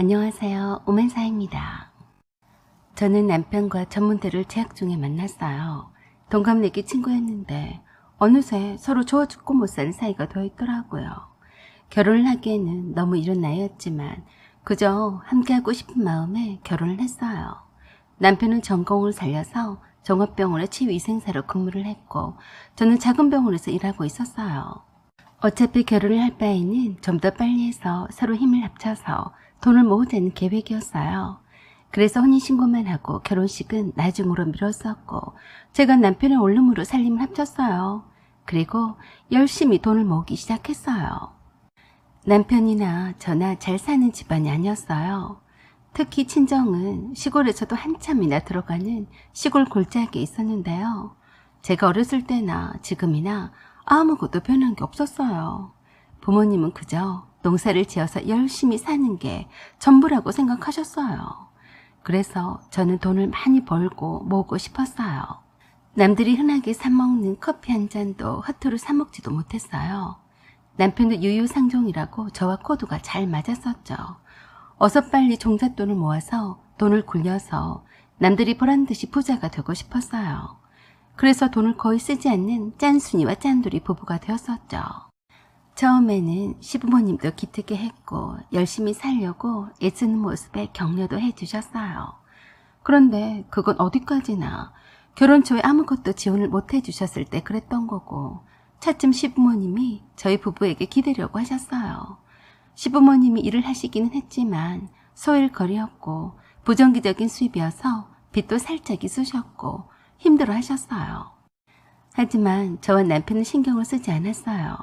안녕하세요. 오맨사입니다. 저는 남편과 전문대를 재학 중에 만났어요. 동갑내기 친구였는데 어느새 서로 좋아 죽고 못 사는 사이가 되어 있더라고요. 결혼을 하기에는 너무 이른 나이였지만 그저 함께하고 싶은 마음에 결혼을 했어요. 남편은 전공을 살려서 종합병원의 치유위생사로 근무를 했고 저는 작은 병원에서 일하고 있었어요. 어차피 결혼을 할 바에는 좀 더 빨리 해서 서로 힘을 합쳐서 돈을 모으자는 계획이었어요. 그래서 혼인신고만 하고 결혼식은 나중으로 미뤘었고 제가 남편의 원룸으로 살림을 합쳤어요. 그리고 열심히 돈을 모으기 시작했어요. 남편이나 저나 잘 사는 집안이 아니었어요. 특히 친정은 시골에서도 한참이나 들어가는 시골 골짜기에 있었는데요. 제가 어렸을 때나 지금이나 아무것도 변한 게 없었어요. 부모님은 그저 농사를 지어서 열심히 사는 게 전부라고 생각하셨어요. 그래서 저는 돈을 많이 벌고 모으고 싶었어요. 남들이 흔하게 사먹는 커피 한 잔도 허투루 사먹지도 못했어요. 남편도 유유상종이라고 저와 코드가 잘 맞았었죠. 어서 빨리 종잣돈을 모아서 돈을 굴려서 남들이 보란듯이 부자가 되고 싶었어요. 그래서 돈을 거의 쓰지 않는 짠순이와 짠돌이 부부가 되었었죠. 처음에는 시부모님도 기특해 했고 열심히 살려고 애쓰는 모습에 격려도 해주셨어요. 그런데 그건 어디까지나 결혼 초에 아무것도 지원을 못 해주셨을 때 그랬던 거고 차츰 시부모님이 저희 부부에게 기대려고 하셨어요. 시부모님이 일을 하시기는 했지만 소일거리였고 부정기적인 수입이어서 빚도 살짝 있으셨고 힘들어 하셨어요. 하지만 저와 남편은 신경을 쓰지 않았어요.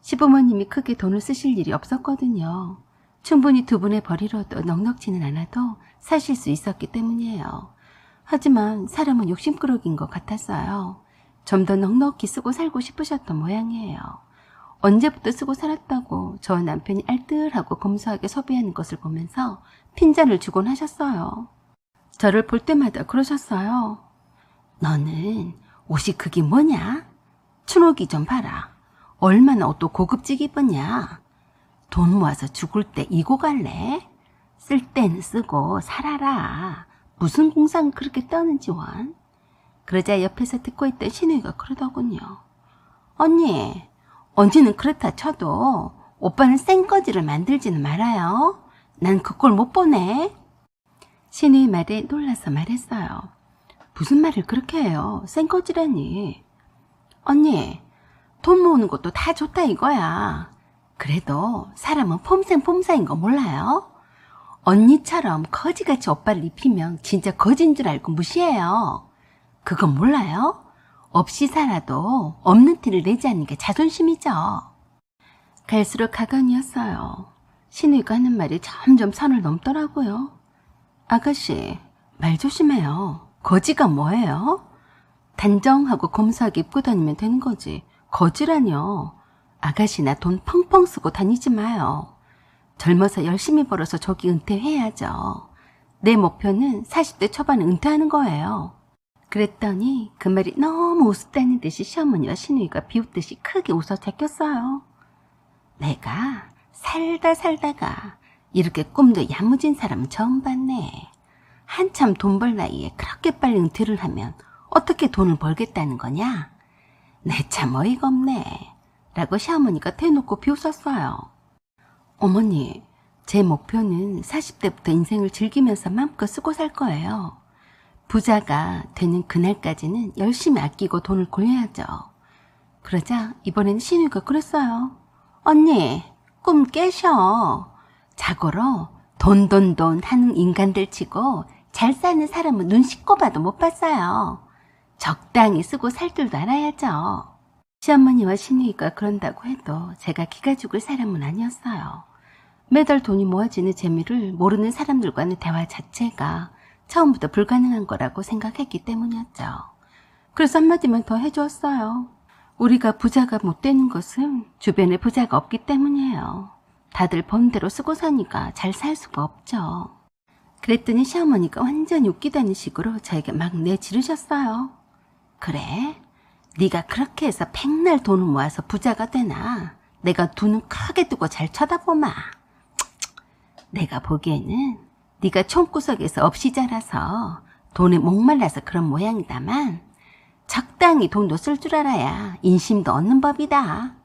시부모님이 크게 돈을 쓰실 일이 없었거든요. 충분히 두 분의 벌이로도 넉넉지는 않아도 사실 수 있었기 때문이에요. 하지만 사람은 욕심꾸러기인 것 같았어요. 좀 더 넉넉히 쓰고 살고 싶으셨던 모양이에요. 언제부터 쓰고 살았다고 저와 남편이 알뜰하고 검소하게 소비하는 것을 보면서 핀잔을 주곤 하셨어요. 저를 볼 때마다 그러셨어요. 너는 옷이 그게 뭐냐? 춘옥이 좀 봐라. 얼마나 옷도 고급지게 입었냐? 돈 모아서 죽을 때 이고 갈래? 쓸 때는 쓰고 살아라. 무슨 공상을 그렇게 떠는지 원? 그러자 옆에서 듣고 있던 신우이가 그러더군요. 언니는 그렇다 쳐도 오빠는 생꺼지를 만들지는 말아요. 난 그걸 못 보네. 신우이 말에 놀라서 말했어요. 무슨 말을 그렇게 해요? 생꺼지라니. 언니, 돈 모으는 것도 다 좋다 이거야. 그래도 사람은 폼생폼사인 거 몰라요? 언니처럼 거지같이 오빠를 입히면 진짜 거지인 줄 알고 무시해요. 그건 몰라요? 없이 살아도 없는 티를 내지 않는 게 자존심이죠. 갈수록 가관이었어요. 신우이가 하는 말이 점점 선을 넘더라고요. 아가씨, 말 조심해요. 거지가 뭐예요? 단정하고 검소하게 입고 다니면 되는 거지. 거지라뇨. 아가씨나 돈 펑펑 쓰고 다니지 마요. 젊어서 열심히 벌어서 저기 은퇴해야죠. 내 목표는 40대 초반에 은퇴하는 거예요. 그랬더니 그 말이 너무 우습다는 듯이 시어머니와 신우이가 비웃듯이 크게 웃어 제꼈어요. 내가 살다가 이렇게 꿈도 야무진 사람은 처음 봤네. 한참 돈 벌 나이에 그렇게 빨리 은퇴를 하면 어떻게 돈을 벌겠다는 거냐? 내 참 어이가 없네. 라고 시어머니가 대놓고 비웃었어요. 어머니, 제 목표는 40대부터 인생을 즐기면서 마음껏 쓰고 살 거예요. 부자가 되는 그날까지는 열심히 아끼고 돈을 굴려야죠. 그러자 이번에는 신우이가 그랬어요. 언니, 꿈 깨셔. 자고로 돈 하는 인간들 치고 잘 사는 사람은 눈 씻고 봐도 못 봤어요. 적당히 쓰고 살 줄도 알아야죠. 시어머니와 신우이가 그런다고 해도 제가 기가 죽을 사람은 아니었어요. 매달 돈이 모아지는 재미를 모르는 사람들과는 대화 자체가 처음부터 불가능한 거라고 생각했기 때문이었죠. 그래서 한마디만 더 해주었어요. 우리가 부자가 못 되는 것은 주변에 부자가 없기 때문이에요. 다들 번 대로 쓰고 사니까 잘 살 수가 없죠. 그랬더니 시어머니가 완전히 웃기다는 식으로 저에게 막 내지르셨어요. 그래? 네가 그렇게 해서 백날 돈을 모아서 부자가 되나? 내가 두 눈 크게 뜨고 잘 쳐다보마. 내가 보기에는 네가 총구석에서 없이 자라서 돈에 목말라서 그런 모양이다만 적당히 돈도 쓸 줄 알아야 인심도 얻는 법이다.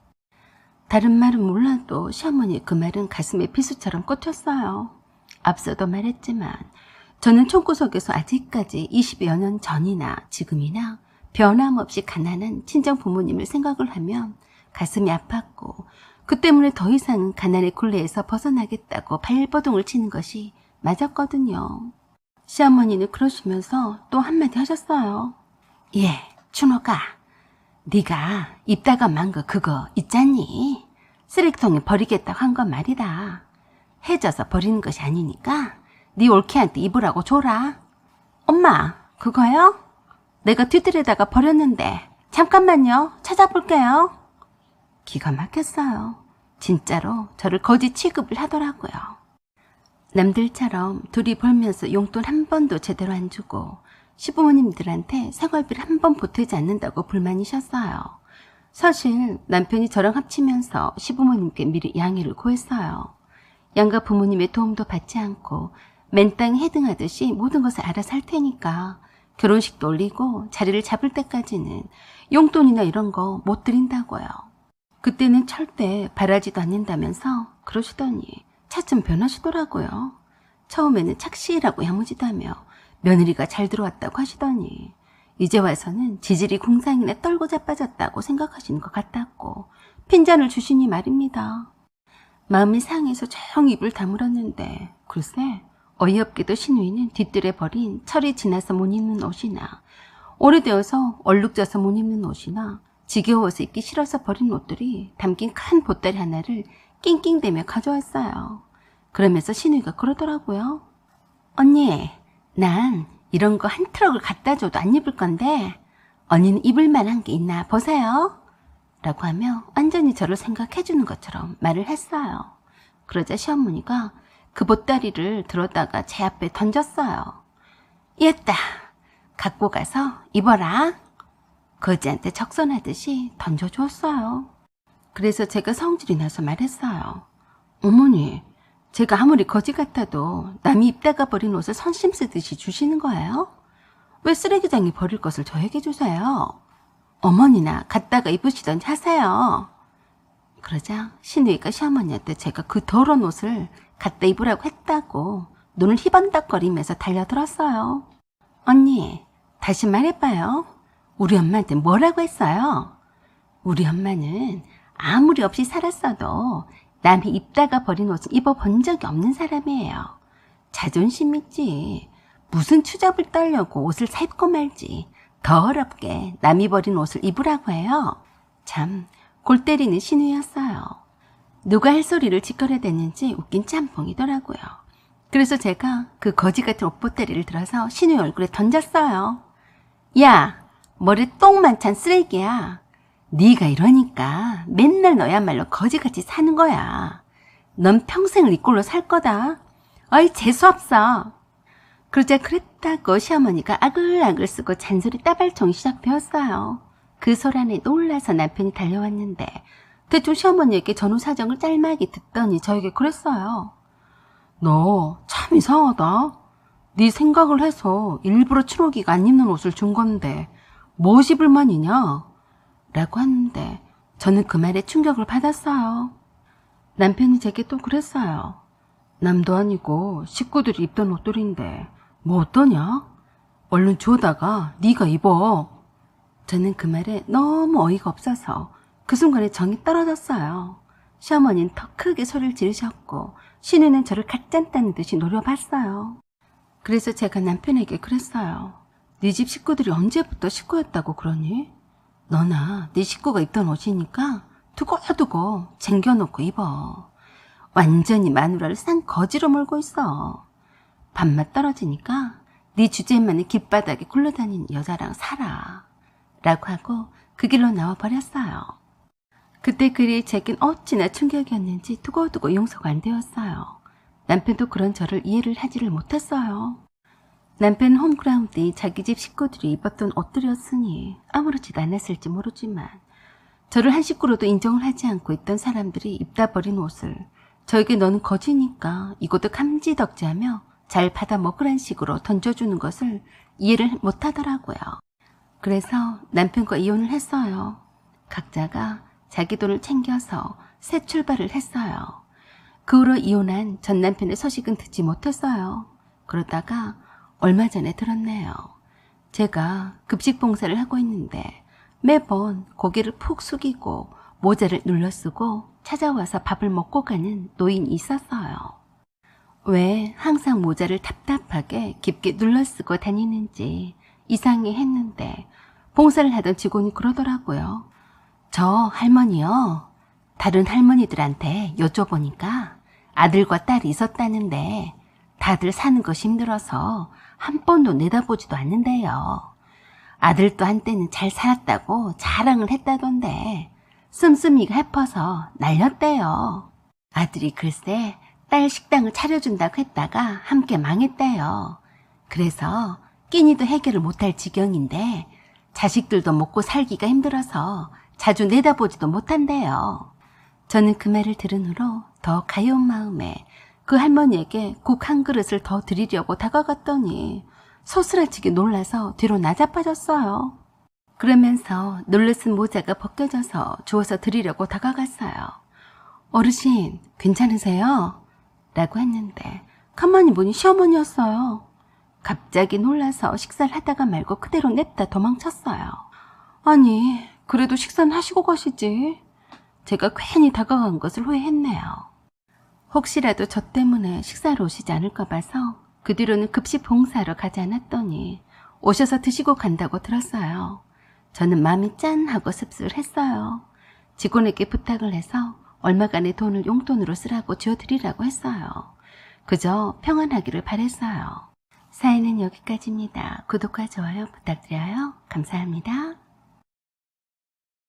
다른 말은 몰라도 시어머니의 그 말은 가슴에 비수처럼 꽂혔어요. 앞서도 말했지만 저는 총구석에서 아직까지 20여 년 전이나 지금이나 변함없이 가난한 친정 부모님을 생각을 하면 가슴이 아팠고 그 때문에 더 이상은 가난의 굴레에서 벗어나겠다고 발버둥을 치는 것이 맞았거든요. 시어머니는 그러시면서 또 한마디 하셨어요. 예, 춘호가 네가 입다가 만 거 그거 있잖니? 쓰레기통에 버리겠다고 한 건 말이다. 해져서 버리는 것이 아니니까 네 올케한테 입으라고 줘라. 엄마, 그거요? 내가 뒤뜰에다가 버렸는데 잠깐만요. 찾아볼게요. 기가 막혔어요. 진짜로 저를 거지 취급을 하더라고요. 남들처럼 둘이 벌면서 용돈 한 번도 제대로 안 주고 시부모님들한테 생활비를 한 번 보태지 않는다고 불만이셨어요. 사실 남편이 저랑 합치면서 시부모님께 미리 양해를 구했어요. 양가 부모님의 도움도 받지 않고 맨땅에 헤딩하듯이 모든 것을 알아서 할 테니까 결혼식도 올리고 자리를 잡을 때까지는 용돈이나 이런 거 못 드린다고요. 그때는 절대 바라지도 않는다면서 그러시더니 차츰 변하시더라고요. 처음에는 착실하고 야무지다며 며느리가 잘 들어왔다고 하시더니 이제 와서는 지질이 궁상이나 떨고 자빠졌다고 생각하시는 것 같았고 핀잔을 주시니 말입니다. 마음이 상해서 조용히 입을 다물었는데 글쎄 어이없게도 시누이는 뒤뜰에 버린 철이 지나서 못 입는 옷이나 오래되어서 얼룩져서 못 입는 옷이나 지겨워서 입기 싫어서 버린 옷들이 담긴 큰 보따리 하나를 낑낑대며 가져왔어요. 그러면서 시누이가 그러더라고요. 언니, 난 이런 거 한 트럭을 갖다 줘도 안 입을 건데 언니는 입을 만한 게 있나 보세요. 라고 하며 완전히 저를 생각해 주는 것처럼 말을 했어요. 그러자 시어머니가 그 보따리를 들어다가 제 앞에 던졌어요. 얘다, 갖고 가서 입어라. 거지한테 적선하듯이 던져주었어요. 그래서 제가 성질이 나서 말했어요. 어머니, 제가 아무리 거지 같아도 남이 입다가 버린 옷을 선심 쓰듯이 주시는 거예요? 왜 쓰레기장에 버릴 것을 저에게 주세요? 어머니나 갖다가 입으시던지 하세요. 그러자 시누이가 시어머니한테 제가 그 더러운 옷을 갖다 입으라고 했다고 눈을 희번덕거리면서 달려들었어요. 언니, 다시 말해봐요. 우리 엄마한테 뭐라고 했어요? 우리 엄마는 아무리 없이 살았어도 남이 입다가 버린 옷을 입어본 적이 없는 사람이에요. 자존심 있지. 무슨 추잡을 떨려고 옷을 사 입고 말지. 더럽게 남이 버린 옷을 입으라고 해요. 참 골 때리는 시누이였어요. 누가 할 소리를 짓거려댔는지 웃긴 짬뽕이더라고요. 그래서 제가 그 거지 같은 옷보따리를 들어서 시누이 얼굴에 던졌어요. 야, 머리 똥만 찬 쓰레기야. 네가 이러니까 맨날 너야말로 거지같이 사는 거야. 넌 평생을 이 꼴로 살 거다. 어이 재수없어. 그러자 그랬다고 시어머니가 아글아글 쓰고 잔소리 따발총이 시작되었어요. 그 소란에 놀라서 남편이 달려왔는데 대충 시어머니에게 전후 사정을 짤막이 듣더니 저에게 그랬어요. 너 참 이상하다. 네 생각을 해서 일부러 춘옥이가 안 입는 옷을 준 건데 뭐 입을 만이냐? 라고 하는데 저는 그 말에 충격을 받았어요. 남편이 제게 또 그랬어요. 남도 아니고 식구들이 입던 옷들인데 뭐 어떠냐? 얼른 주워다가 네가 입어. 저는 그 말에 너무 어이가 없어서 그 순간에 정이 떨어졌어요. 시어머니는 더 크게 소리를 지르셨고 시누이는 저를 갓짠 따는 듯이 노려봤어요. 그래서 제가 남편에게 그랬어요. 네 집 식구들이 언제부터 식구였다고 그러니? 너나 네 식구가 입던 옷이니까 두고두고 쟁겨놓고 입어. 완전히 마누라를 싼 거지로 몰고 있어. 밥맛 떨어지니까 네 주제만의 길바닥에 굴러다니는 여자랑 살아. 라고 하고 그 길로 나와버렸어요. 그때 글이 제겐 어찌나 충격이었는지 두고두고 용서가 안 되었어요. 남편도 그런 저를 이해를 하지를 못했어요. 남편은 홈그라운드에 자기 집 식구들이 입었던 옷들이었으니 아무렇지도 않았을지 모르지만 저를 한 식구로도 인정을 하지 않고 있던 사람들이 입다 버린 옷을 저에게 너는 거지니까 이것도 감지덕지하며 잘 받아 먹으란 식으로 던져주는 것을 이해를 못하더라고요. 그래서 남편과 이혼을 했어요. 각자가 자기 돈을 챙겨서 새 출발을 했어요. 그 후로 이혼한 전 남편의 소식은 듣지 못했어요. 그러다가 얼마 전에 들었네요. 제가 급식 봉사를 하고 있는데 매번 고개를 푹 숙이고 모자를 눌러쓰고 찾아와서 밥을 먹고 가는 노인이 있었어요. 왜 항상 모자를 답답하게 깊게 눌러쓰고 다니는지 이상해 했는데 봉사를 하던 직원이 그러더라고요. 저 할머니요. 다른 할머니들한테 여쭤보니까 아들과 딸이 있었다는데 다들 사는 것이 힘들어서 한 번도 내다보지도 않는데요. 아들도 한때는 잘 살았다고 자랑을 했다던데 씀씀이가 해퍼서 날렸대요. 아들이 글쎄 딸 식당을 차려준다고 했다가 함께 망했대요. 그래서 끼니도 해결을 못할 지경인데 자식들도 먹고 살기가 힘들어서 자주 내다보지도 못한대요. 저는 그 말을 들은 후로 더 가여운 마음에 그 할머니에게 국 한 그릇을 더 드리려고 다가갔더니 소스라치게 놀라서 뒤로 나자빠졌어요. 그러면서 눌러쓴 모자가 벗겨져서 주워서 드리려고 다가갔어요. 어르신, 괜찮으세요? 라고 했는데 가만히 보니 시어머니였어요. 갑자기 놀라서 식사를 하다가 말고 그대로 냅다 도망쳤어요. 아니, 그래도 식사는 하시고 가시지. 제가 괜히 다가간 것을 후회했네요. 혹시라도 저 때문에 식사를 오시지 않을까 봐서 그 뒤로는 급식 봉사하러 가지 않았더니 오셔서 드시고 간다고 들었어요. 저는 마음이 짠하고 씁쓸했어요. 직원에게 부탁을 해서 얼마간의 돈을 용돈으로 쓰라고 지어드리라고 했어요. 그저 평안하기를 바랬어요. 사연은 여기까지입니다. 구독과 좋아요 부탁드려요. 감사합니다.